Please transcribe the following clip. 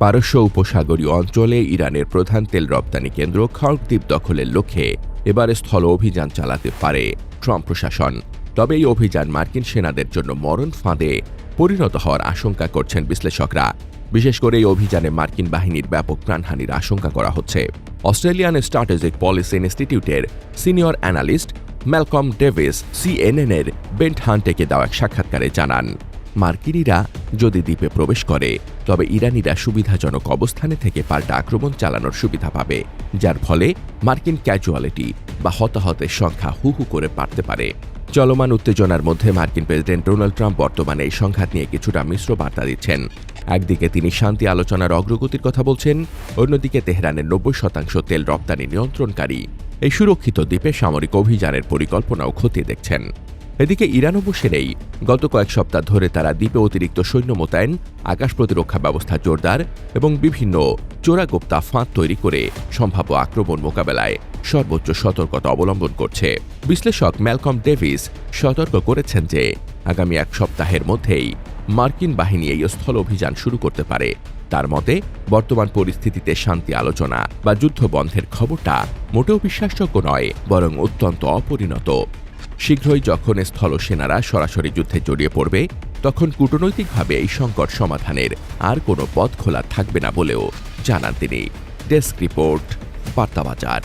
পারস্য উপসাগরীয় অঞ্চলে ইরানের প্রধান তেল রপ্তানি কেন্দ্র খর্গ দ্বীপ দখলের লক্ষ্যে এবার স্থল অভিযান চালাতে পারে ট্রাম্প প্রশাসন। তবে এই অভিযান মার্কিন সেনাদের জন্য মরণ ফাঁদে পরিণত হওয়ার আশঙ্কা করছেন বিশ্লেষকরা। বিশেষ করে এই অভিযানে মার্কিন বাহিনীর ব্যাপক প্রাণহানির আশঙ্কা করা হচ্ছে। অস্ট্রেলিয়ান স্ট্র্যাটেজিক পলিসি ইনস্টিটিউটের সিনিয়র অ্যানালিস্ট ম্যালকম ডেভিস সিএনএনের বেন্ট হান্টেকে দেওয়া এক সাক্ষাৎকারে জানান, মার্কিনিরা যদি দ্বীপে প্রবেশ করে তবে ইরানিরা সুবিধাজনক অবস্থানে থেকে পাল্টা আক্রমণ চালানোর সুবিধা পাবে, যার ফলে মার্কিন ক্যাজুয়ালিটি বা হতাহতের সংখ্যা হু হু করে বাড়তে পারে। চলমান উত্তেজনার মধ্যে মার্কিন প্রেসিডেন্ট ডোনাল্ড ট্রাম্প বর্তমানে এই সংঘাত নিয়ে কিছুটা মিশ্র বার্তা দিচ্ছেন। একদিকে তিনি শান্তি আলোচনার অগ্রগতির কথা বলছেন, অন্যদিকে তেহরানের 90% তেল রপ্তানি নিয়ন্ত্রণকারী এই সুরক্ষিত দ্বীপে সামরিক অভিযানের পরিকল্পনাও খতিয়ে দেখছেন। এদিকে ইরানও বসে নেই। গত কয়েক সপ্তাহ ধরে তারা দ্বীপে অতিরিক্ত সৈন্য মোতায়েন, আকাশ প্রতিরক্ষা ব্যবস্থা জোরদার এবং বিভিন্ন চোরাগোপ্তা ফাঁদ তৈরি করে সম্ভাব্য আক্রমণ মোকাবেলায় সর্বোচ্চ সতর্কতা অবলম্বন করছে। বিশ্লেষক ম্যালকম ডেভিস সতর্ক করেছেন যে আগামী এক সপ্তাহের মধ্যেই মার্কিন বাহিনী এই স্থল অভিযান শুরু করতে পারে। তার মতে, বর্তমান পরিস্থিতিতে শান্তি আলোচনা বা যুদ্ধ বন্ধের খবরটা মোটেও বিশ্বাসযোগ্য নয়, বরং অত্যন্ত অপরিণত। শীঘ্রই যখন স্থল সেনারা সরাসরি যুদ্ধে জড়িয়ে পড়বে, তখন কূটনৈতিকভাবে এই সংকট সমাধানের আর কোনো পথ খোলা থাকবে না বলেও জানান তিনি। Desk report, বার্তাবাজার।